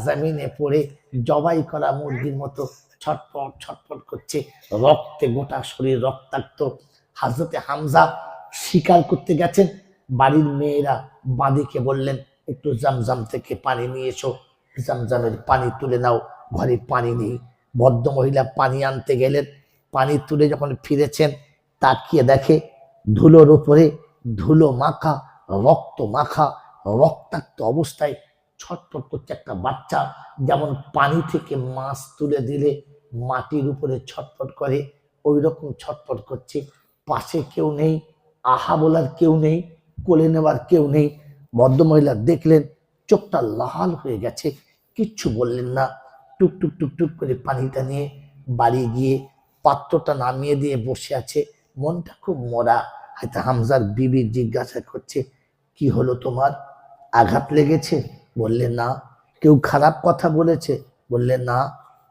জমিনে পড়ে জবাই করা মুরগির মতো ছটপট ছটপট করছে, রক্তে গোটা শরীর রক্তাক্ত। হযরতে হামজা শিকার করতে গেছেন, বাড়ির মেয়েরা বাঁদিকে বললেন একটু জামজাম থেকে পানি নিয়ে এসো, জামজামের পানি তুলে নাও, ঘরে পানি নেই। ভদ্রমহিলা পানি আনতে গেলেন, পানি তুলে যখন ফিরেছেন তাকিয়ে দেখে ধুলোর উপরে ধুলো মাখা, রক্ত মাখা, রক্তাক্ত অবস্থায় ছটফট করছে একটা বাচ্চা, যেমন পানি থেকে মাছ তুলে দিলে মাটির উপরে ছটফট করে ওই রকম ছটফট করছে। পাশে কেউ নেই, আহা বলার কেউ নেই, কোলে নেওয়ার কেউ নেই। ভদ্রমহিলা দেখলেন চোখটা লাল হয়ে গেছে, কিচ্ছু বললেন না। টুকটুক টুকটুক করে পানিটা নিয়ে বাড়ি গিয়ে পাত্রটা নামিয়ে দিয়ে বসে আছে, মনটা খুব মরা। হয়তো হামজার বিবি জিজ্ঞাসা করছে কি হলো তোমার, আঘাত লেগেছে? বললে না। কেউ খারাপ কথা বলেছে? বললে না।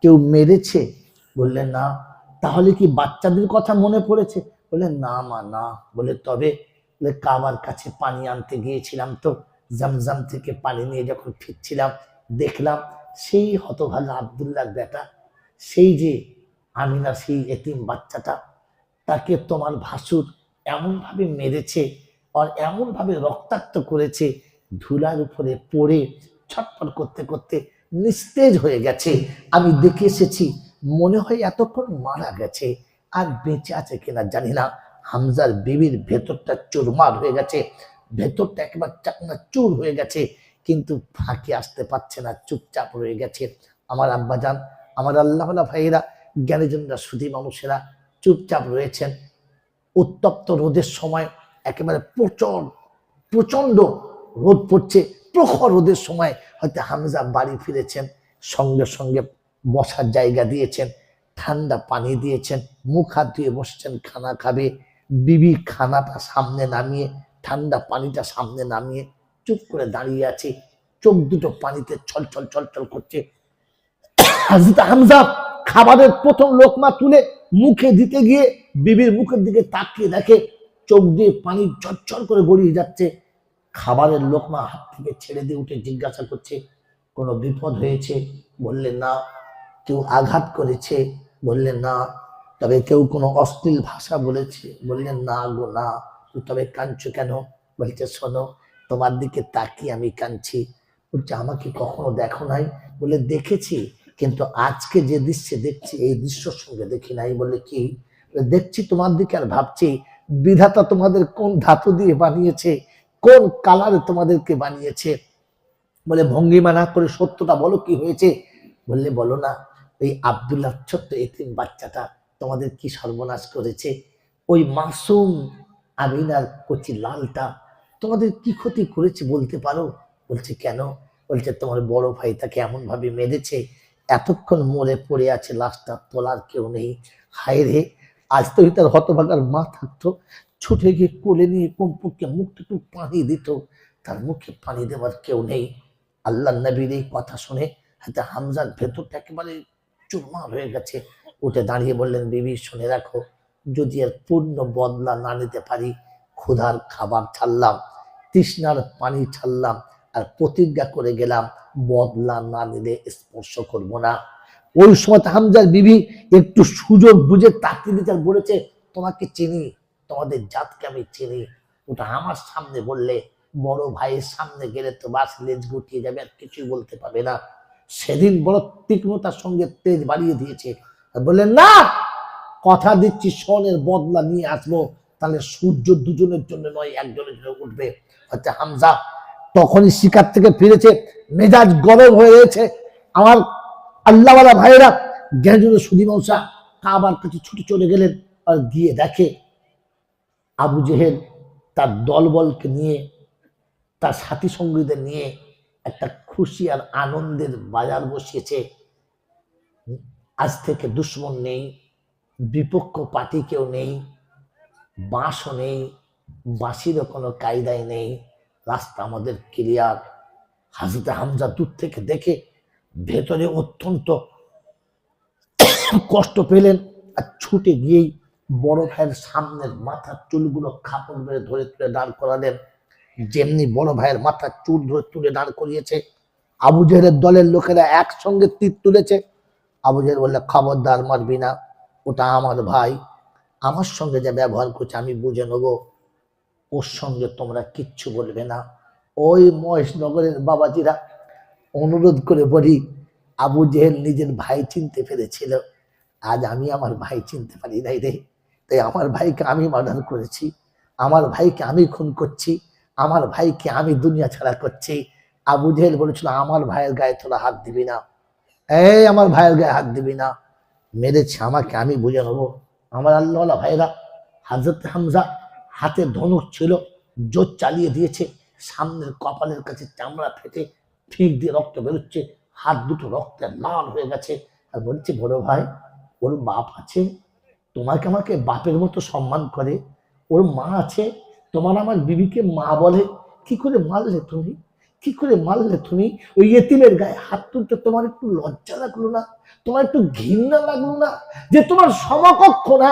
কেউ মেরেছে? বললে না। তাহলে কি বাচ্চাদের কথা মনে পড়েছে? বলে না মা না। বলে তবে? বলে কাবার কাছে পানি আনতে গিয়েছিলাম তো, জামজাম থেকে পানি নিয়ে যখন ফিরছিলাম দেখলাম সেই হতভাগা আব্দুল্লাহর বেটা, সেই যে আমিনা, সেই এতিম বাচ্চাটা, তাকে তোমার ভাসুর এমন ভাবে মেরেছে আর এমন ভাবে রক্তাক্ত করেছে, ধুলার উপরে পড়ে ছটফট করতে করতে নিস্তেজ হয়ে গেছে। আমি দেখে এসেছি, মনে হয় এতক্ষণ মারা গেছে, আর বেঁচে আছে কিনা জানি না। হামজার বিবির ভেতরটা চুরমার হয়ে গেছে, ভেতরটা একবার চাকনা চুর হয়ে গেছে, কিন্তু ফাঁকে আসতে পারছে না, চুপচাপ রয়ে গেছে। আমার আব্বাজান, আমার আল্লাহওয়ালা ভাইয়েরা, জ্ঞানীজনরা, সুধী মানুষেরা চুপচাপ রয়েছেন। উত্তপ্ত রোদের সময় একেবারে প্রচন্ড রোদ পড়ছে, প্রখর রোদের সময় হয়তো হামজা বাড়ি ফিরেছেন, সঙ্গে সঙ্গে বসার জায়গা দিয়েছেন, ঠান্ডা পানি দিয়েছেন, মুখ হাত ধুয়ে বসছেন, খানা খাবে। বিবি খানাটা সামনে নামিয়ে, ঠান্ডা পানিটা সামনে নামিয়ে চুপ করে দাঁড়িয়ে আছে, চোখ দুটো পানিতে ছলছল ছলছল করছে। হযরত হামজা খাবারের প্রথম লোকমা তুলে মুখে দিতে গিয়ে বিবির মুখের দিকে তাকিয়ে দেখে চোখ দিয়ে পানি ঝরঝর করে গড়িয়ে যাচ্ছে। খাবারের লোকমা হাত থেকে ছেড়ে দিয়ে উঠে জিজ্ঞাসা করছে কোনো বিপদ হয়েছে? বললে না। কেউ আঘাত করেছে? বললে না। তবে কেউ কোনো অশ্লীল ভাষা বলেছে? বললেন না গো না। তবে কাঁদছো কেন? বলছে শোনো, তোমার দিকে তাকিয়ে আমি কাঁদছি। বলছে আমাকে কখনো দেখো নাই? বলে দেখেছি, কিন্তু আজকে যে দৃশ্যে দেখছি এই দৃশ্যের সঙ্গে দেখি নাই। বলে কি? দেখছি তোমার দিকে আর ভাবছি বিধাতা তোমাদের কোন ধাতু দিয়ে বানিয়েছে, কোন কালারে তোমাদেরকে বানিয়েছে। বলে ভঙ্গিমা না করে সত্যটা বলো, কি হয়েছে? বললে বলো না, ওই আব্দুল্লাহ ছোট্ট এতিম বাচ্চাটা তোমাদের কি সর্বনাশ করেছে, ওই মাসুম আমিনার কচি লালটা তোমাদের কি ক্ষতি করেছে বলতে পারো? বলছে কেন? বলছে তোমার বড় ভাই তাকে এমন ভাবে মেরেছে, এতক্ষণ মরে পড়ে আছে, লাশটা তোলার কেউ নেই। হায় রে, আজ তো তার হতভাগার মা থাকতো, ছুটে গিয়ে কোলে নিয়ে কমপক্ষে মুখটা একটু পানি দিত, তার মুখে পানি দেওয়ার কেউ নেই। আল্লাহ নবীর এই কথা শুনে হাতে হামজার ভেতরটা একেবারে চুরমার হয়ে গেছে। উঠে দাঁড়িয়ে বললেন বিবি শুনে রাখো, যদি এর পূর্ণ বদলা না নিতে পারি, ক্ষুধার খাবার ছাড়লাম, তৃষ্ণার পানি ছাড়লাম, আর প্রতিজ্ঞা করে গেলাম বদলা না নিলে স্পর্শ করব না। ওই সময় হামজার বিবি একটু সুযোগ বুঝে তাকিয়ে দিতে বলেছে তোমাকে চিনি, তোমাদের জাতকে আমি চিনি। ওটা আমার সামনে বললে, বড় ভাইয়ের সামনে গেলে তো বাস লেজ গুটিয়ে যাবে, আর কিছুই বলতে পারবে না। সেদিন বড় তীক্ষ্ণতার সঙ্গে তেজ বাড়িয়ে দিয়েছে, বললেন না, কথা দিচ্ছি সোনের বদলা নিয়ে আসবো, তাহলে সূর্য দুজনের জন্য নয় একজনের জন্য উঠবে। হচ্ছে হামজা তখনই শিকার থেকে ফিরেছে, মেজাজ গরম হয়ে রয়েছে। আমার আল্লাহওয়ালা ভাইয়েরা, জ্ঞানীজন সুধী মৌসা কাবার কাছে ছুটে চলে গেলেন, আর গিয়ে দেখে আবু জেহেল তার দলবলকে নিয়ে, তার সাথী সঙ্গীদের নিয়ে একটা খুশি আর আনন্দের বাজার বসিয়েছে। আজ থেকে দুশ্মন নেই, বিপক্ষ পার্টি কেউ নেই, বাঁশও নেই, বাঁশিরও কোনো কায়দায় নেই, রাস্তা আমাদের ক্লিয়ার। হযরত হামজা দূর থেকে দেখে ভেতরে অত্যন্ত কষ্ট পেলেন, আর ছুটে গিয়েই বড় ভাইয়ের সামনের মাথার চুলগুলো খাপড় মেরে ধরে তুলে দাঁড় করালেন। যেমনি বড় ভাইয়ের মাথার চুল ধরে তুলে দাঁড় করিয়েছে, আবু জেহেলের দলের লোকেরা একসঙ্গে তীর তুলেছে। আবু জেহেল বললে, খবরদার মারবি না, ওটা আমার ভাই, আমার সঙ্গে যা ব্যবহার করছে আমি বুঝে নেবো, ওর সঙ্গে তোমরা কিচ্ছু বলবে না। ওই মহেশনগরের বাবাজিরা অনুরোধ করে বলি, আবু জেহেল নিজের ভাই চিনতে পেরেছিল, আজ আমি আমার ভাই চিনতে পারি নাই রে, তাই আমার ভাইকে আমি মার্ডার করেছি, আমার ভাইকে আমি খুন করছি, আমার ভাইকে আমি দুনিয়া ছাড়া করছি। আবু জেহেল বলেছিল, আমার ভাইয়ের গায়ে তোরা হাত দিবি না, এই আমার ভাইয়ের গায়ে হাত দিবি না, মেরেছে আমাকে, আমি বুঝে নেবো। আমার আল্লাহ ভাইরা, হযরত হামজা হাতে ধনুক ছিল, জোর চালিয়ে দিয়েছে, সামনের কপালের কাছে চামড়া ফেটে ঠিক দিয়ে রক্ত বেরোচ্ছে, হাত দুটো রক্তে লাল হয়ে গেছে। আর বলছে, বড় ভাই, ওর বাপ আছে, তোমাকে আমাকে বাপের মতো সম্মান করে, ওর মা আছে, তোমার আমার বিবিকে মা বলে, কি করে মারলে তুমি, কি করে মারলে তুমি? ওই এতিমের গায়ে হাত তুলতে তোমার একটু লজ্জা লাগলো না? তোমার একটু ঘৃণা লাগলো না যে তোমার সমকক্ষ না,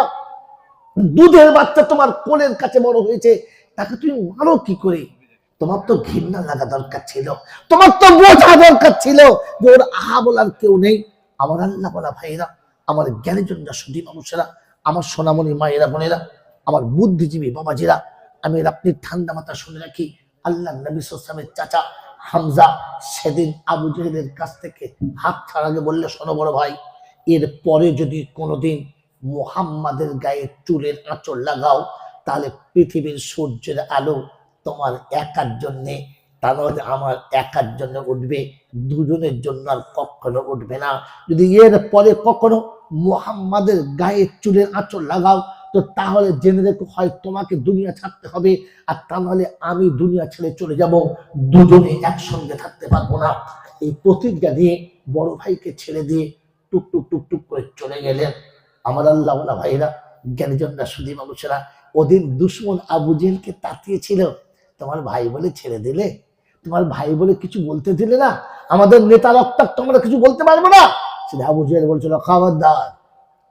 দুধের বাচ্চা তোমার কোলের কাছে বড় হয়েছে, তাকে তুমি মারো কি করে? তোমার তো ঘৃণা লাগা দরকার ছিল, তোমার তো বোঝা দরকার ছিল যে ওর আহা বলার কেউ নেই। আমার আল্লাহ বলা ভাইরা, আমার জ্ঞানের জন্য সুধী মানুষেরা, আমার সোনামণি মায়েরা বোনেরা, আমার বুদ্ধিজীবী বাবাজিরা, আমি আপনি ঠান্ডা মাথা শুনে রাখি, আল্লাহ নবী সাল্লাল্লাহু চাচা হামজা সেদিন আবু জেহেলের কাছ থেকে হাত ছাড়ার আগে বললে, শোনো বড় ভাই, এর পরে যদি কোনোদিন মুহাম্মাদের গায়ে চুলের আঁচড় লাগাও, তাহলে পৃথিবীর সূর্যের আলো তোমার একার জন্যে, তাহলে আমার একার জন্য উঠবে, দুজনের জন্য আর কখনো উঠবে না। যদি এর পরে কখনো মুহাম্মাদের গায়ে চুলের আঁচড় লাগাও, তো তাহলে জেনে রেখো, হয় তোমাকে দুনিয়া ছাড়তে হবে, আর তা নাহলে আমি দুনিয়া ছেড়ে চলে যাব, দুজনে একসঙ্গে থাকতে পারবো না। এই প্রতিজ্ঞা দিয়ে বড় ভাইকে ছেড়ে দিয়ে টুক টুক টুক টুক করে চলে গেলেন। আমার আল্লাহ ভাইরা, জ্ঞানীজনরা, সুধী মানুষেরা, ওদিন দুশ্মন আবু জেহেলকে তাতিয়েছিল, তোমার ভাই বলে ছেড়ে দিলে, তোমার ভাই বলে কিছু বলতে দিলে না, আমাদের নেতা রক্তাক্ত, তোমরা কিছু বলতে পারবো না। সেটা আবু জেহেল বলছিল, খবরদার,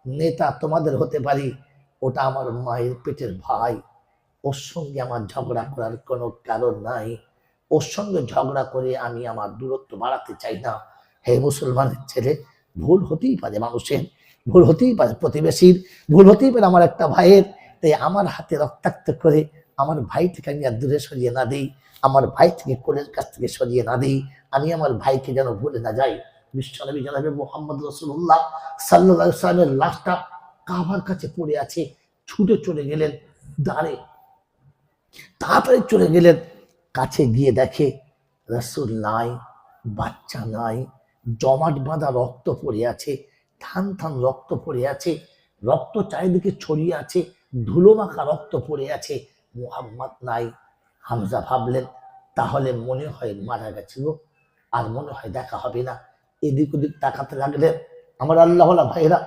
নেতা তোমাদের হতে পারি, ওটা আমার মায়ের পেটের ভাই, ওর সঙ্গে আমার ঝগড়া করার কোনো কারণ নাই, ওর সঙ্গে ঝগড়া করে আমি আমার দূরত্ব বাড়াতে চাই না। হে মুসলমানের ছেলে, ভুল হতেই পারে মানুষের, ভুল হতেই পারে প্রতিবেশীর, ভুল হতেই পারে আমার একটা ভাইয়ের, তাই আমার হাতে রক্তাক্ত করে আমার ভাই থেকে আমি আর দূরে সরিয়ে না দিই, আমার ভাই থেকে কোলের কাছ থেকে সরিয়ে না দিই, আমি আমার ভাইকে যেন ভুলে না যাই। বিশ্বনবী জনাবে মুহাম্মদ রাসূলুল্লাহ সাল্লাল্লাহু আলাইহি ওয়াসাল্লামের লাশটা কাবার কাছে পড়ে আছে, ছুটে চলে গেলেন, দাঁড়ে তাড়াতাড়ি চলে গেলেন, কাছে গিয়ে দেখে রাসূল নাই, বাচ্চা নাই, জমাট বাঁধা রক্ত পড়ে আছে, থান থান রক্ত পড়ে আছে, রক্ত চারিদিকে ছড়িয়ে আছে, ধুলো মাখা রক্ত পড়ে আছে, মুহাম্মদ নাই। হামজা ভাবলেন, তাহলে মনে হয় মারা গেছিল, আর মনে হয় দেখা হবে না। এদিক ওদিক তাকাতে লাগলেন। আমার আল্লাহ ভাইরা,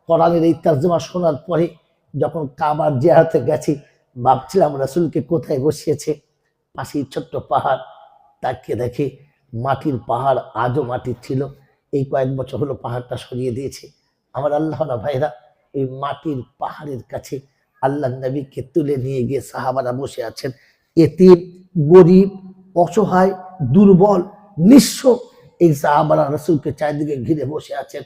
কোরআনের এই তর্জমা শোনার পরে যখন কাবার জিয়ারতে গেছি, ভাবছিলাম রাসূলকে কোথায় বসিয়েছে, পাশেই ছোট্ট পাহাড়, তাকিয়ে দেখে মাটির পাহাড়, আজও মাটির ছিল, এই কয়েক বছর হলো পাহাড়টা সরিয়ে দিয়েছে। আমার আল্লাহ ভাইরা, এই মাটির পাহাড়ের কাছে আল্লাহ নবীকে তুলে নিয়ে গিয়ে সাহাবারা বসে আছেন, এতিম, গরিব, অসহায়, দুর্বল, নিঃস্ব, এই সাহাবারা রাসূলকে চারিদিকে ঘিরে বসে আছেন।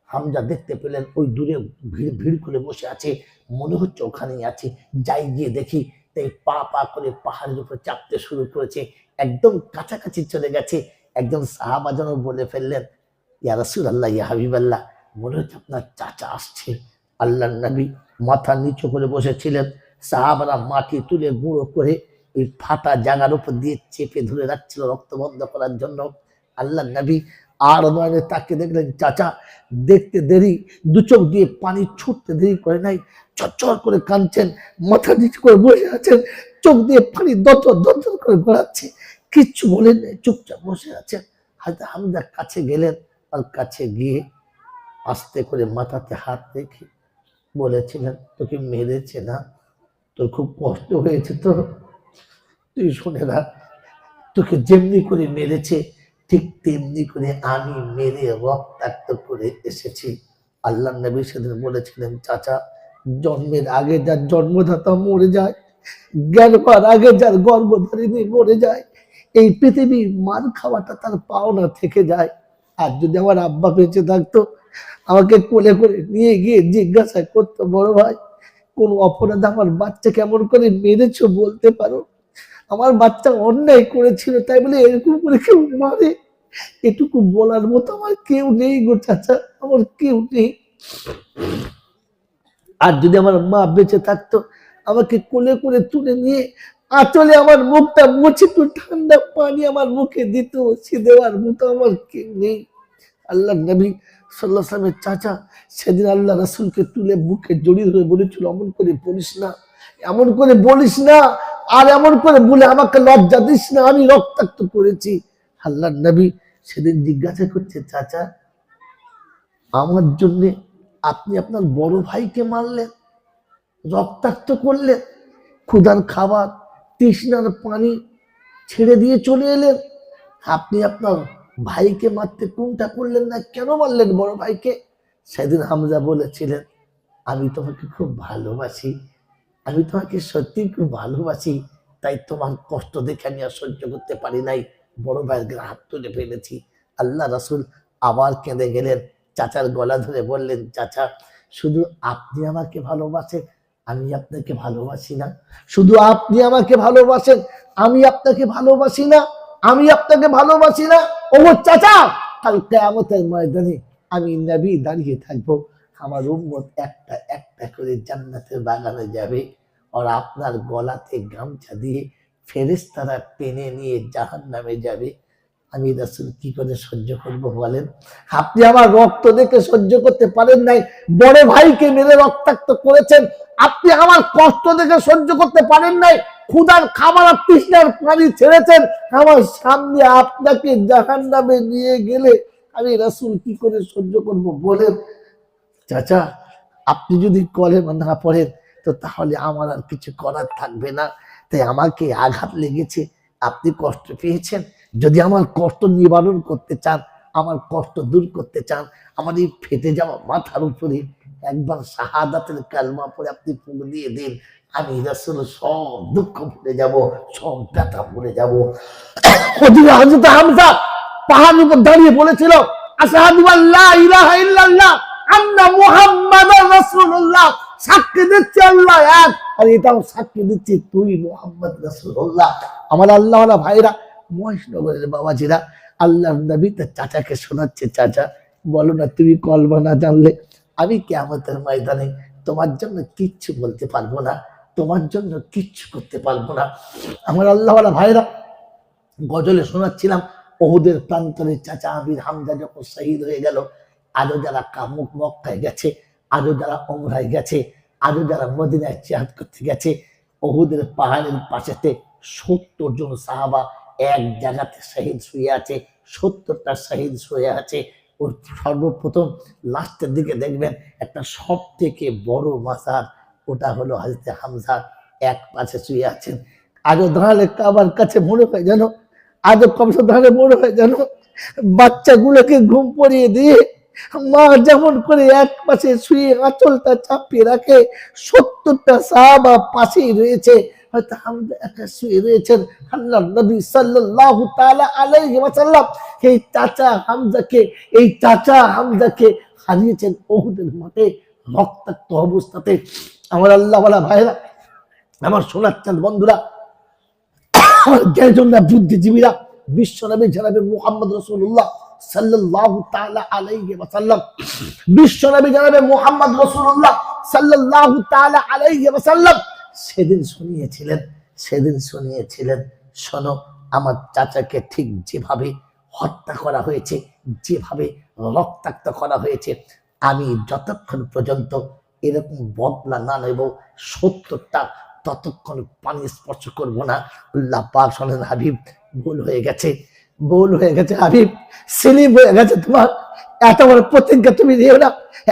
হামজা দেখতে পেলেন ওই দূরে ভিড় ভিড় করে বসে আছে, মনে হচ্ছে ওখানেই আছে, যাই গিয়ে দেখি, তাই পা পা করে পাহাড়ের উপর চাপতে শুরু করেছে, একদম কাছাকাছি চলে গেছে। একজন সাহাবা যেন বলে ফেললেন, ইয়া রাসূলুল্লাহ, ইয়া হাবিবাল্লাহ, মনে হচ্ছে আপনার চাচা আসছে। আল্লাহ নবী মাথা নিচু করে বসেছিলেন, সাহাবারা মাটি তুলে গুঁড়ো করে এই ফাটা জায়গার উপর দিয়ে চেপে ধরে রাখছিল রক্ত বন্ধ করার জন্য। আল্লাহ নবী আর নয়নে তাকে দেখলেন, চাচা দেখতে দেরি, দু চোখ দিয়ে পানি ছুটতে দেরি করে নাই, চচ্চর করে কাঁদছেন, মাথা নিচু করে বসে আছেন, চোখ দিয়ে পানি দরদর দরদর করে গড়াচ্ছে, কিচ্ছু বলেন নাই, চুপচাপ বসে আছেন। হয়তো হামজা কাছে গেলেন, আর কাছে গিয়ে আস্তে করে মাথাতে হাত রেখে বলেছিলেন, তোকে মেরেছে না, তোর খুব কষ্ট হয়েছে তো, তুই শুনে রাখ, তোকে যেমনি করে মেরেছে ঠিক তেমনি করে আমি মেরে রক্তাক্ত করে এসেছি। আল্লাহ নবী সেদিন বলেছিলেন, চাচা, জন্মের আগে যার জন্মদাতা মরে যায়, জ্ঞান পাওয়ার আগে যার গর্ভধারিণী মরে যায়, এই পৃথিবী মার খাওয়াটা তার পাওনা থেকে যায়। আর যদি আমার আব্বা বেঁচে থাকতো, আমাকে কোলে করে নিয়ে গিয়ে জিজ্ঞাসা করতো, বড় ভাই কোন অপরাধ আমার বাচ্চা কেমন করে মেরেছো বলতে পারো, আমার বাচ্চা অন্যায় করেছিল তাই বলে এরকম করে কেউ মারে, এটুকু বলার মতো আমার কেউ নেই গো চাচা, আমার কেউ নেই। আর যদি আমার মা বেঁচে থাকতো, আমাকে কোলে করে তুলে নিয়ে আঁচলে আমার মুখটা মুছে, একটু ঠান্ডা পানি আমার মুখে দিত, সে দেওয়ার মতো আমার কেউ নেই। আল্লাহ নবী সাল্লাল্লাহু আলাইহি ওয়াসাল্লামের চাচা সেদিন আল্লাহ রাসূলকে তুলে বুকে জড়িয়ে ধরে বলেছিল, এমন করে বলিস না, এমন করে বলিস না, আর এমন করে বলে আমাকে লজ্জা দিস না, আমি রক্তাক্ত করেছি। আল্লাহ নবী সেদিন জিজ্ঞাসা করছে, চাচা আমার জন্য আপনি আপনার বড় ভাইকে মারলেন, রক্তাক্ত করলেন, ক্ষুধার খাবার তৃষ্ণার পানি ছেড়ে দিয়ে চলে এলেন, আপনি আপনার ভাইকে মারতে কোনটা করলেন না, কেন মারলেন বড় ভাইকে? সেদিন হামজা বলেছিলেন, আমি তোমাকে খুব ভালোবাসি, আমি তোমাকে সত্যি খুব ভালোবাসি, তাই তোমার কষ্ট দেখে আমি আর সহ্য করতে পারি নাই, বড় ভাইয়ের গায়ে হাত তুলে ফেলেছি। আল্লাহ রাসূল আবার কেঁদে গেলেন, চাচার গলা ধরে বললেন, চাচা শুধু আপনি আমাকে ভালোবাসেন, আমি আপনাকে ভালোবাসি না, শুধু আপনি আমাকে ভালোবাসেন, আমি আপনাকে ভালোবাসি না, আমি আপনাকে ভালোবাসি না। ও চাচা, কাল কিয়ামতের ময়দানে আমি নবী দাঁড়িয়ে থাকবো, আমার উম্মত একটা একটা করে জান্নাতের বাগানে যাবে, আর আপনার গলাতে গামছা দিয়ে ফেরেশতারা টেনে নিয়ে জাহান্নামে যাবে। আমি রাসূল কি করে সহ্য করবো বলেন? আপনি আমার রক্ত দেখে সহ্য করতে পারেন নাই, বড় ভাইকে মেরে রক্তাক্ত করেছেন, আপনি আমার কষ্ট দেখে সহ্য করতে পারেন নাই, ক্ষুধার খাবার আর তৃষ্ণার পানি ছেড়েছেন, আমার সামনে আপনাকে জাহান্নামে নিয়ে গেলে আমি রাসূল কি করে সহ্য করব বলেন? চাচা আপনি যদি কলেমা না পড়েন তো তাহলে আমার আর কিছু করার থাকবে না, তাই আমাকে আঘাত লেগেছে, আপনি কষ্ট পেয়েছেন, যদি আমার কষ্ট নিবারণ করতে চান, আমার কষ্ট দূর করতে চান, আমার এই ফেটে যাওয়া মাথার উপরে একবার শাহাদাতের কালমা পড়ে আপনি ফুঁক দিয়ে দিন, আমি রাসূল সব দুঃখ ভুলে যাব, সব ব্যথা ভুলে যাব। ওদিকে হযরত হামজা পাহাড়ের উপর দাঁড়িয়ে বলেছিল, আশহাদু আল্লা ইলাহা ইল্লাল্লাহ আন্না মুহাম্মাদুর রাসূলুল্লাহ, সাক্ষী দিচ্ছি আল্লাহ এক, আর এটাও সাক্ষী দিচ্ছি তুই মুহাম্মদ রাসূলুল্লাহ। আমার আল্লাহওয়ালা ভাইরা, মহেশনগরের বাবাজিরা, আল্লাহর নবী তার চাচাকে শোনাচ্ছে, চাচা বলো না তুমি কলমা না জানলে আমি কিয়ামতের ময়দানে তোমার জন্য কিচ্ছু বলতে পারবো না, তোমার জন্য কিচ্ছু করতে পারবো না। আমার আল্লাহওয়ালা ভাইরা, গজলে শোনাচ্ছিলাম ওহুদের প্রান্তরে চাচা আমির হামজা যখন শহীদ হয়ে গেল, আরো যারা কামুক মক্কায় গেছে, আরো যারা ওমরায় গেছে, আরো যারা মদিনায় জিহাদ করতে গেছে, ওহুদের পাহাড়ের পাশেতে ৭০ জন সাহাবা এক জায়গাতে শহীদ শুয়ে আছে, ৭০টা শহীদ শুয়ে আছে। ওর সর্বপ্রথম লাস্টের দিকে দেখবেন একটা সব থেকে বড় মাজার, ওটা হলো হযরত হামজা, এক পাশে শুয়ে আছেন। আজও দাঁড়ালে কাবার কাছে মনে হয় যেন, আজও কমসে দাঁড়ালে মনে হয় যেন বাচ্চাগুলোকে ঘুম পড়িয়ে দিয়ে মা যেমন করে এক পাশে শুয়ে আঁচলটা চাপিয়ে রাখে, ৭০টা সাহাবা পাশেই রয়েছে, হয়তো হামজা একা শুয়ে রয়েছেন। আল্লাহর নবী সাল্লাল্লাহু তাআলা আলাইহি ওয়াসাল্লাম এই চাচা হামজাকে হারিয়েছেন উহুদের মাঠে রক্তাক্ত অবস্থাতে। আমার আল্লাহওয়ালা ভাইরা, আমার সোনার চাঁদ বন্ধুরা, জ্ঞানীজনরা, বুদ্ধিজীবীরা, বিশ্বনবী জনাবে মুহাম্মদ রাসূলুল্লাহ সাল্লাল্লাহু তাআলা আলাইহি ওয়াসাল্লাম, বিশ্বনবী জনাবে মুহাম্মদ রাসূলুল্লাহ সাল্লাল্লাহু তাআলা আলাইহি ওয়াসাল্লাম সেদিন শুনিয়েছিলেন, শোনো আমার চাচাকে ঠিক যেভাবে হত্যা করা হয়েছে, যেভাবে রক্তাক্ত করা হয়েছে, আমি যতক্ষণ পর্যন্ত এরকম বদলা না নেব ৭০টা, ততক্ষণ পানি স্পর্শ করবো না। আল্লাহ পাক শোনেন, হাবিব ভুল হয়ে গেছে হাবিব, সিলিম হয়ে গেছে তোমার, এত বড় প্রতিজ্ঞা তুমি দিও না,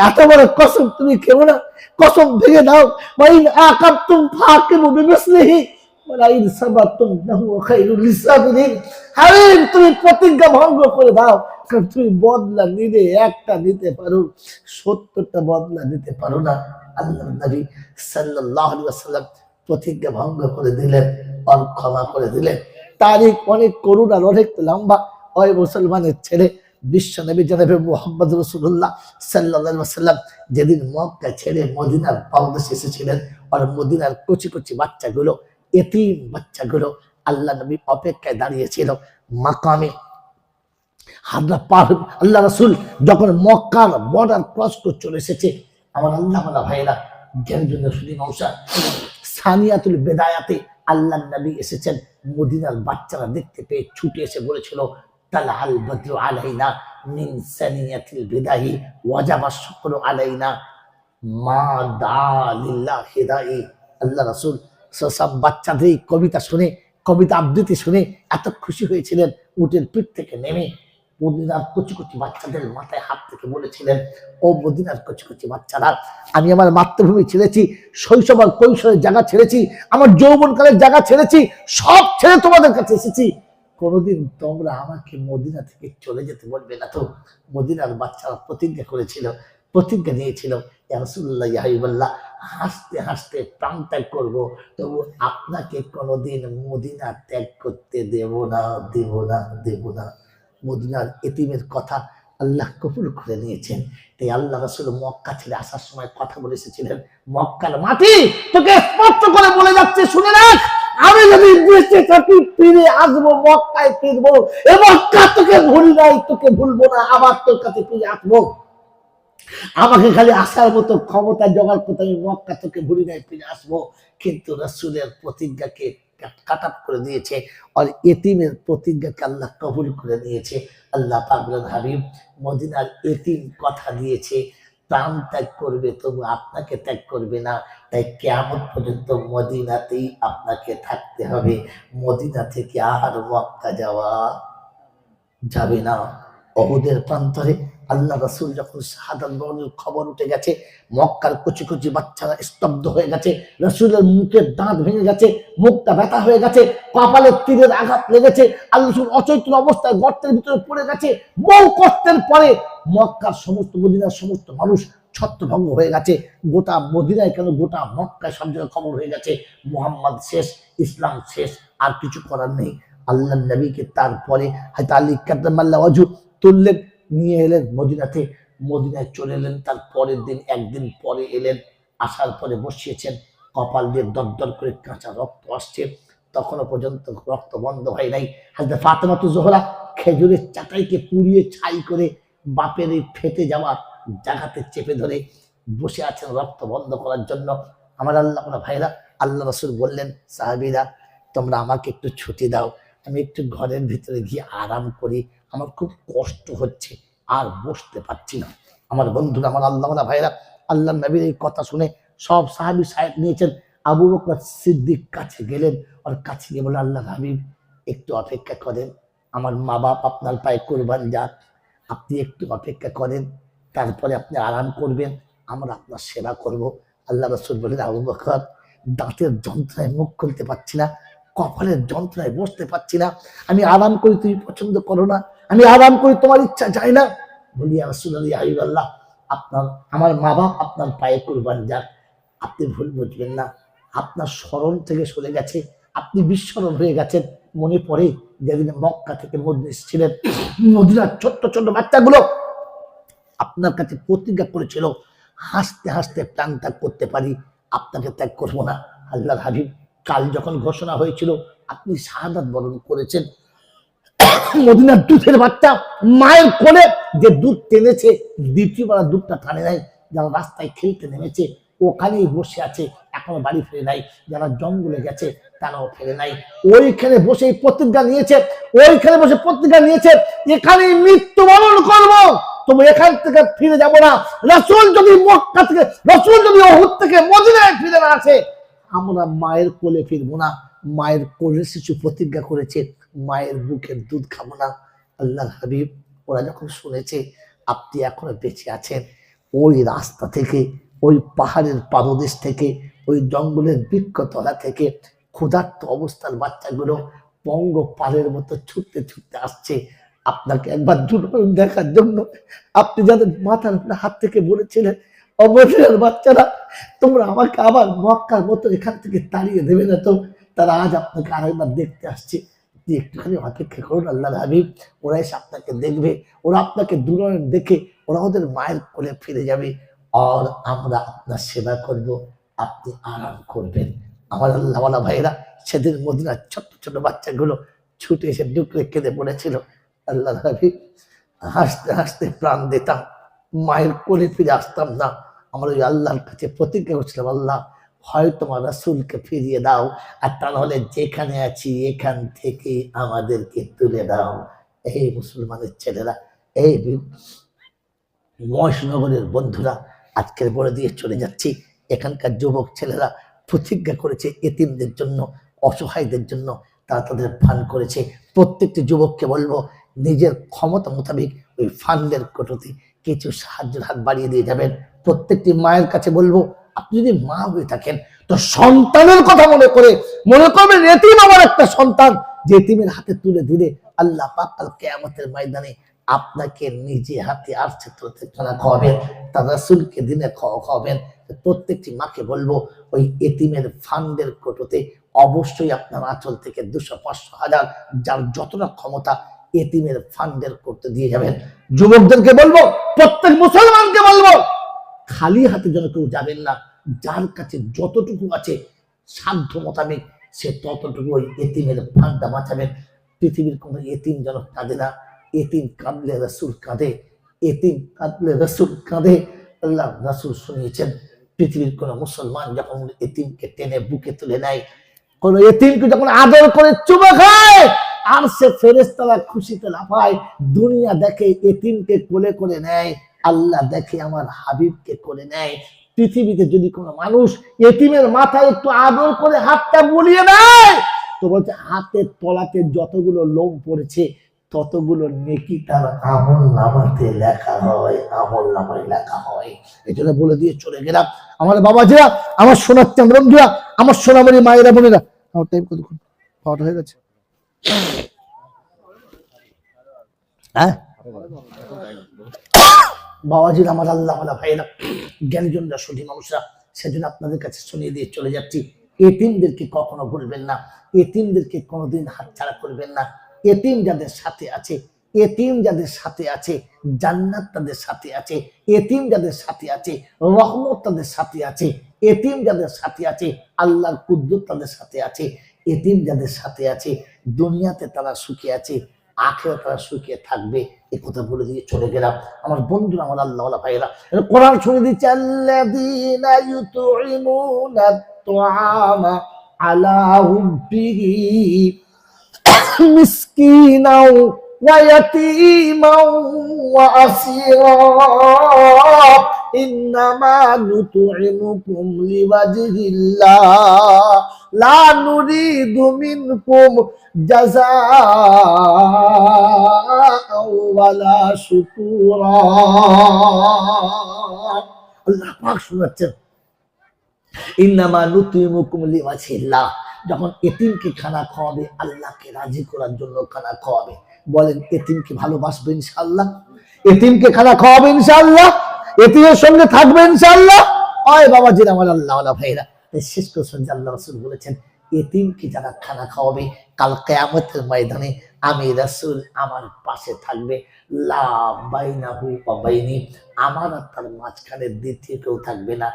এত বড় কসম তুমি খেও না, কসম ভেঙে দাও। ওয়াইন আকাবতুম ফাকিমু বিমিসলিহি ওয়ালাইন সাবারতুম লাহু খায়রুল লিসাবিরিন। হাবিব তুমি প্রতিজ্ঞা ভঙ্গ করে দাও, কারণ তুমি বদলা নিলে একটা নিতে পারো, ৭০টা বদলা নিতে পারো না। আল্লাহর নবী সাল্লাল্লাহু আলাইহি ওয়াসাল্লাম প্রতিজ্ঞা ভঙ্গ করে দিলেন, আর ক্ষমা করে দিলেন। তারিখ অনেক করুণ আর অনেক লম্বা। ওই মুসলমানের ছেলে বিশ্ব নবী জনাবে মুহাম্মদ রাসূলুল্লাহ সাল্লাল্লাহু আলাইহি ওয়াসাল্লাম যেদিন মক্কা ছেড়ে মদিনার পাদদেশে এসেছিলেন, আর মদিনার কচি কচি বাচ্চাগুলো, এতিম বাচ্চাগুলো আল্লাহ নবী অপেক্ষায় দাঁড়িয়েছিল মাকামে হাজরা পার। আল্লাহ রাসূল যখন মক্কার বর্ডার ক্রস করে চলে এসেছে, আমার আল্লাহ ওয়ালা ভাইরা জ্ঞানজন্য শুধু নৌসা সানিয়াতুল বেদায়াতে আল্লাহ নবী এসেছেন। মদিনার বাচ্চারা দেখতে পেয়ে ছুটে এসে বলেছিল, তালাল বদরু আলাইনা মিন সানিয়াতিল বিদাহি ওয়াজাবা শুকরু আলাইনা মা দা লিল্লাহ হিদাই। আল্লাহ রাসূল সব বাচ্চাদের এই কবিতা শুনে, কবিতা আবৃত্তি শুনে এত খুশি হয়েছিলেন, উটের পিঠ থেকে নেমে মদিনার কচি কচি বাচ্চাদের মাথায় হাত থেকে বলেছিলেন, ও মদিনার কচি কচি বাচ্চারা, আমি আমার মাতৃভূমি ছেড়েছি, শৈশব আর কৈশোরের জায়গা ছেড়েছি, আমার যৌবনকালের জায়গা ছেড়েছি, সব ছেড়ে তোমাদের কাছে এসেছি। কোনোদিন তোমরা আমাকে মদিনা থেকে চলে যেতে বলবে না তো? মদিনার বাচ্চারা প্রতিজ্ঞা করেছিল, প্রতিজ্ঞা নিয়েছিল, ইয়া রাসূলুল্লাহ ইয়া হাবিবাল্লাহ, হাসতে হাসতে প্রাণ ত্যাগ করবো, তবু আপনাকে কোনোদিন মদিনা ত্যাগ করতে দেব না, দেব না, দেব না। মদিনার এতিমের কথা আল্লাহ কবুল করে নিয়েছেন। তাই আল্লাহ রাসূল মক্কা ছেড়ে আসার সময় কথা বলে এসেছিলেন, মক্কার মাটি তোকে স্পষ্ট করে বলে যাচ্ছে, শুনে রাখ, আমি যদি দেশে থাকি ফিরে আসবো, মক্কায় ফিরবো, এ মক্কা তোকে ভুলি নাই, তোকে ভুলবো না, আবার তোর কাছে ফিরে আসবো। আমাকে খালি আসার মতো ক্ষমতা জোগাড় করতে, আমি মক্কা তোকে ভুলি নাই, ফিরে আসবো। কিন্তু রাসূলের প্রতিজ্ঞাকে কাটাপ করে দিয়েছে, আর এতিমের প্রতিজ্ঞাকে আল্লাহ কবুল করে নিয়েছে। আল্লাহ পাক বলেন, হাবিব মদিনার এতিম কথা দিয়েছে, প্রাণ ত্যাগ করবে তবু আপনাকে ত্যাগ করবে না, তাই কিয়ামত পর্যন্ত মদিনাতেই আপনাকে থাকতে হবে, মদিনা থেকে আর মক্কা যাওয়া যাবে না। উহুদের প্রান্তরে আল্লাহ রাসূল যখন শাহাদাত বরণের খবর উঠে গেছে, মক্কার কচি কচি বাচ্চারা স্তব্ধ হয়ে গেছে, রাসূলের মুখের দাঁত ভেঙে গেছে, মুখটা ব্যথা হয়ে গেছে, কপালে তীরের আঘাত লেগেছে, আল্লাহ রাসূল অচৈতন্য অবস্থায় গর্তের ভিতরে পড়ে গেছে। বহু কষ্টের পরে মক্কার সমস্ত, মদিনার সমস্ত মানুষ ছত্রভঙ্গ হয়ে গেছে। গোটা মদিনায় কেন, গোটা মক্কায় সব জায়গায় খবর হয়ে গেছে, মুহাম্মদ শেষ, ইসলাম শেষ, আর কিছু করার নেই। আল্লাহ নবীকে তারপরে হযরত আলী কাররামাল্লাহু ওয়াজহু তুললেন, নিয়ে এলেন মদিনাতে, মদিনায় চলে এলেন। তার পরের দিন, একদিন পরে এলেন, আসার পরে বসিয়েছেন, কপাল দিয়ে দরদর করে কাঁচা রক্ত আসছে, তখনও পর্যন্ত রক্ত বন্ধ হয় নাই। হযরত ফাতেমাতুজ জোহরা খেজুরের চাটাইকে পুড়িয়ে ছাই করে বাপের এই ফেটে যাওয়া জায়গাতে চেপে ধরে বসে আছেন রক্ত বন্ধ করার জন্য। আমার আল্লাহ ভাইরা, আল্লাহ রাসূল বললেন, সাহাবীরা তোমরা আমাকে একটু ছুটি দাও, আমি একটু ঘরের ভিতরে গিয়ে আরাম করি, আমার খুব কষ্ট হচ্ছে, আর বসতে পারছি না। আমার বন্ধুরা, আমার আল্লাহ ভাইরা, আল্লাহ নবীর এই কথা শুনে সব সাহাবী সাহেব নিয়েছেন। আবু বকর সিদ্দিক কাছে গেলেন, আর কাছে গিয়ে বলে, আল্লাহ হাবিব একটু অপেক্ষা করেন, আমার মা বাপ আপনার পায়ে কোরবান যাক, আপনি একটু অপেক্ষা করেন, তারপরে আপনি আরাম করবেন, আমরা আপনার সেবা করব। আল্লাহ রাসূল বলেন, আবু বকর দাঁতের যন্ত্রণায় মুখ খুলতে পারছি না, কপালের যন্ত্রণায় বসতে পারছি না, আমি আরাম করি, তুমি পছন্দ করো না, আমি আরাম করি, তোমার ইচ্ছা যায় না। বলি, ইয়া রাসূলুল্লাহ ইয়া হাবিবাল্লাহ, আপনার, আমার মা বাপ আপনার পায়ে কুরবান যাক, আপনি ভুল বুঝবেন না, আপনার স্মরণ থেকে সরে গেছে, আপনি বিস্মরণ হয়ে গেছেন। মনে পড়ে যেদিন মক্কা থেকে মদিনা এসেছিলেন, মদিনার ছোট্ট ছোট্ট বাচ্চাগুলো আপনার কাছে প্রতিজ্ঞা করেছিল, হাসতে হাসতে প্রাণ ত্যাগ করতে পারি, আপনাকে ত্যাগ করবো না। আল্লাহর হাবিব, কাল যখন ঘোষণা হয়েছিল আপনি শাহাদাত বরণ করেছেন, মদিনার দুধের বাচ্চা মায়ের কোলে যে দুধ টেনেছে, দ্বিতীয়বার দুধটা টানে নাই, যারা রাস্তায় খেলতে নেমেছে ওখানেই বসে আছে, এখনো বাড়ি ফিরে নাই, যারা জঙ্গলে গেছে তারাও ফিরে নাই, ওইখানে বসে প্রতিজ্ঞা নিয়েছে, ওইখানে বসে প্রতিজ্ঞা নিয়েছে, এখানেই মৃত্যুবরণ করবো, তবু এখান থেকে ফিরে যাব না। রাসূল যদি মক্কা থেকে, রাসূল যদি উহুদ থেকে মদিনায় ফিরে না আসে, আমরা মায়ের কোলে ফিরবো না। মায়ের কোলে শিশু প্রতিজ্ঞা করেছে, মায়ের বুকের দুধ খাবো না। আল্লাহর হাবিব, ওরা যখন শুনেছে আপনি এখনো বেঁচে আছেন, ওই রাস্তা থেকে, ওই পাহাড়ের পাদদেশ থেকে, ওই জঙ্গলের বৃক্ষতলা থেকে ক্ষুধার্ত অবস্থার বাচ্চাগুলো পঙ্গ পারের মতো ছুটতে ছুটতে আসছে আপনাকে একবার দেখার জন্য। আপনি যাদের মাথার হাত থেকে বলেছিলেন, অবসরের বাচ্চারা তোমরা আমাকে আবার মক্কার মতো এখান থেকে তাড়িয়ে দেবে না তো, তারা আজ আপনাকে আরেকবার দেখতে আসছে। একটুখানি অপেক্ষা করুন আল্লাহর হাবিব, ওরা এসে আপনাকে দেখবে, ওরা আপনাকে দূরে দেখে ওরা ওদের মায়ের কোলে ফিরে যাবে, আর আমরা আপনার সেবা করব, আপনি আরাম করবেন। আমার আল্লাহওয়ালা ভাইরা, সেদিন মদিনার ছোট্ট ছোট বাচ্চাগুলো ছুটে এসে ডুকরে কেঁদে পড়েছিল। আল্লাহর হাবিব, হাসতে হাসতে প্রাণ দিতাম, মায়ের কোলে ফিরে আসতাম না। আমরা ওই আল্লাহর কাছে প্রতিজ্ঞা করছিলাম, আল্লাহ হয় তোমার রাসূলকে ফিরিয়ে দাও, আর তা নাহলে যেখানে আছি এখান থেকে আমাদেরকে তুলে দাও। এই মুসলমানের ছেলেরা, এই মহেশনগরের বন্ধুরা, আজকের বলে দিয়ে চলে যাচ্ছি। এখানকার যুবক ছেলেরা প্রতিজ্ঞা করেছে এতিমদের জন্য, অসহায়দের জন্য, তারা তাদের ফান্ড করেছে। প্রত্যেকটি যুবককে বলবো, নিজের ক্ষমতা মোতাবেক ওই ফান্ডের কোটোতে কিছু সাহায্যের হাত বাড়িয়ে দিয়ে যাবেন। প্রত্যেকটি মায়ের কাছে বলবো, আপনি যদি মা হয়ে থাকেন তো সন্তানের কথা মনে করবেন এতিম আমার একটা সন্তান, যে এতিমের হাতে তুলে দিলে আল্লাহ পাক কাল কিয়ামতের ময়দানে আপনাকে নিজে হাতে আরশে তোলাতে খানা খাওয়াবেন, তার রাসূলকে দিনে খাওয়াবেন। প্রত্যেকটি মাকে বলবো, ওই এতিমের ফান্ডের কোটোতে অবশ্যই আপনার আঁচল থেকে 200, 500, 1000 যার যতটা ক্ষমতা এতিমের ফান্ডের করতে দিয়ে যাবেন। যুবকদেরকে বলবো, প্রত্যেক মুসলমানকে বলবো, খালি হাতে যেন কেউ যাবেন না। যার কাছে যতটুকু আছে সাধ্য মোতাবেক সে ততটুকু ওই এতিমের ফান্ডটা বাঁচাবেন। পৃথিবীর কোনো এতিম যেন কাঁদে না। এতিম কাঁদলে রাসূল কাঁদে, এতিম কাঁদলে রাসূল কাঁদে। আল্লাহ রাসূল শুনিয়েছেন, পৃথিবীর কোনো মুসলমান যখন এতিমকে টেনে বুকে তুলে নেয়, কোন এতিমকে যখন আদর করে চুমা খায়, আর সে ফেরেশতারা খুশিতে লাফায়। দুনিয়া দেখে এতিমকে কোলে করে নেয়, আল্লাহ দেখে আমার হাবিবকে কোলে নেয়। পৃথিবীতে যদি কোনো মানুষ এতিমের মাথায় একটু আদর করে হাতটা বুলিয়ে নেয়, তো বলছে হাতের তলাতে যতগুলো লোম পড়েছে ততগুলো নেকি তার আমল নামাতে লেখা হয়, আমল নামায় লেখা হয়। এই জন্য বলে দিয়ে চলে গেলাম। আমার বাবাজিরা, আমার সোনার চাঁদ বন্ধুরা, আমার সোনামণি মায়েরা বোনেরা, আমার টাইম কতক্ষণ পাওয়াটা হয়ে গেছে? হ্যাঁ বাবাজির, আমার আল্লাহ ভাইরা, জ্ঞানীজনরা, সঠিক মানুষরা, সেজন্য আপনাদের কাছে শুনিয়ে দিয়ে চলে যাচ্ছি, এতিমদেরকে কখনো ভুলবেন না, এতিমদেরকে কোনোদিন হাতছাড়া করবেন না। এতিম যাদের সাথে আছে, এতিম যাদের সাথে আছে, জান্নাত তাদের সাথে আছে। এতিম যাদের সাথে আছে, রহমত তাদের সাথে আছে। এতিম যাদের সাথে আছে, আল্লাহর কুদরত তাদের সাথে আছে। এতিম যাদের সাথে আছে, দুনিয়াতে তারা সুখে আছে, আখেরাতে তারা সুখে থাকবে। এই কথা বলে দিয়ে চলে গেলাম। আমার বন্ধুরা, আমার আল্লাহওয়ালা ভাইয়েরা, কোরআন শুনে দিচ্ছে, আল্লাযীনা ইউতঈমুনা আত-তাআমা আলা হুব্বিহি মিসকিনাও ওয়া ইয়াতীমাও ওয়া আসীরা ইন্নামা নুতঈমুকুম লিওয়াজহিল্লাহ লা নুরিদু মিনকুম জাযাআও ওয়ালা শুকুরা। আল্লাহ পাক শোনাচ্ছেন, ইন্নামা নুতঈমুকুম লিওয়াজহিল্লাহ, যখন এতিমকে খানা খাওয়াবে আল্লাহকে রাজি করার জন্য খানা খাওয়াবে। বলেন, এতিমকে ভালোবাসবে ইনশাআল্লাহ? এতিমকে খানা খাওয়াবে ইনশাআল্লাহ? এতিমের সঙ্গে থাকবে ইনশাআল্লাহ? ওই বাবাজির, আমার আল্লাহওয়ালা ভাইরা, শেষ করছেন যে আল্লাহ রাসূল বলেছেন, এতিমকে যারা খানা খাওয়াবে কাল কিয়ামতের ময়দানে আমি রাসূল আমার পাশে থাকবে, লা বাইনাহু ওয়া বাইনি, আমার আর তার মাঝখানে দ্বিতীয় কেউ থাকবে না।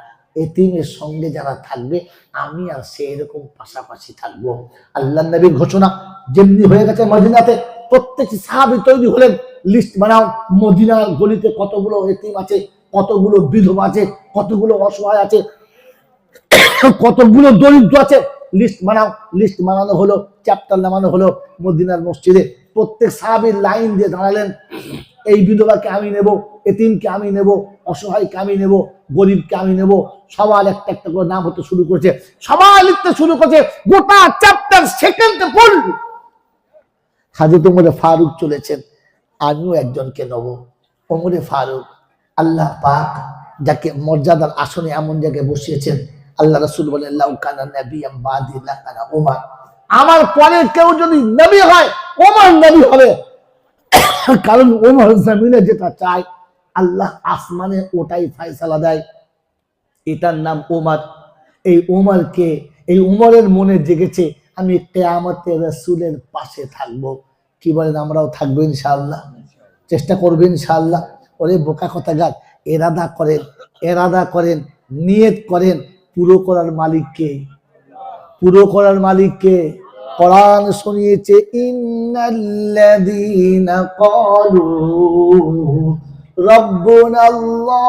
এতিমের সঙ্গে যারা থাকবে আমি আর সে এরকম পাশাপাশি থাকবো। আল্লাহ নবীর ঘোষণা যেমনি হয়ে গেছে মদিনাতে, প্রত্যেকটি সাহাবী তৈরি হলেন, লিস্ট বানাও, মদিনার গলিতে কতগুলো এতিম আছে, কতগুলো বিধবা আছে, কতগুলো অসহায় আছে, কতগুলো দরিদ্র আছে, লিস্ট বানাও। লিস্ট বানানো হলো, চ্যাপ্টার নামানো হলো। মদিনার মসজিদে প্রত্যেক সাহাবী লাইন দিয়ে দাঁড়ালেন, এই বিধবাকে আমি নেব, এতিমকে আমি নেব, অসহায়কে আমি নেব, গরিবকে আমি নেব। সবার একটা একটা করে নাম হতে শুরু করেছে, সবাই লিখতে শুরু করেছে, গোটা চ্যাপ্টার সেকেন্ডে পড়ল। হযরত ওমর ফারুক চলেছেন, আমিও একজনকে নেব, ওমরে ফারুক। আল্লাহ পাক যাকে মর্যাদার আসনে এমন জায়গায় বসিয়েছেন, আল্লাহ রাসূল বলেন, লাউ কানা নাবিয়্যাম বাদি লাকানা ওমর, আমার পরে কেউ যদি নবী হয় ওমর নবী হবে। কারণ ওমর জমিনে যেটা চায় আল্লাহ আসমানে ওটাই ফয়সালা দেয়। এটার নাম ওমর। এই ওমরকে, এই ওমরের মনে জেগেছে আমি কিয়ামতে রাসূলের পাশে থাকবো। কি বলেন? আমরাও থাকবো ইনশাআল্লাহ, চেষ্টা করবো ইনশাআল্লাহ। ওরে বোকা কথাকার, এরাদা করেন, নিয়ত করেন, পুরো করার মালিককে, পুরো করার মালিককে। কোরআন শুনিয়েছে, ইন্নাল্লাযীনা ক্বালু রাব্বুনাল্লাহ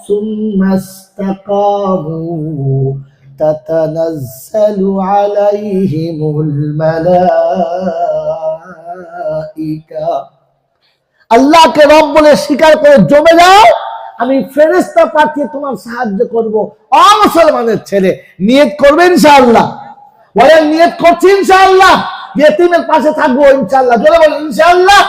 সুম্মা ইসতাকামু তাতানাজ্জালু আলাইহিমুল মালাইকা, আল্লাহকে রব বলে স্বীকার করে জমে যাও, আমি ফেরেশতা পাঠিয়ে তোমার সাহায্য করব। মুসলমানের ছেলে নিয়ত করবে ইনশাআল্লাহ, বলেন নিয়ত করছি ইনশাআল্লাহ, ইয়েতিমের পাশে থাকবো ইনশাআল্লাহ, জোরে বলেন ইনশাআল্লাহ।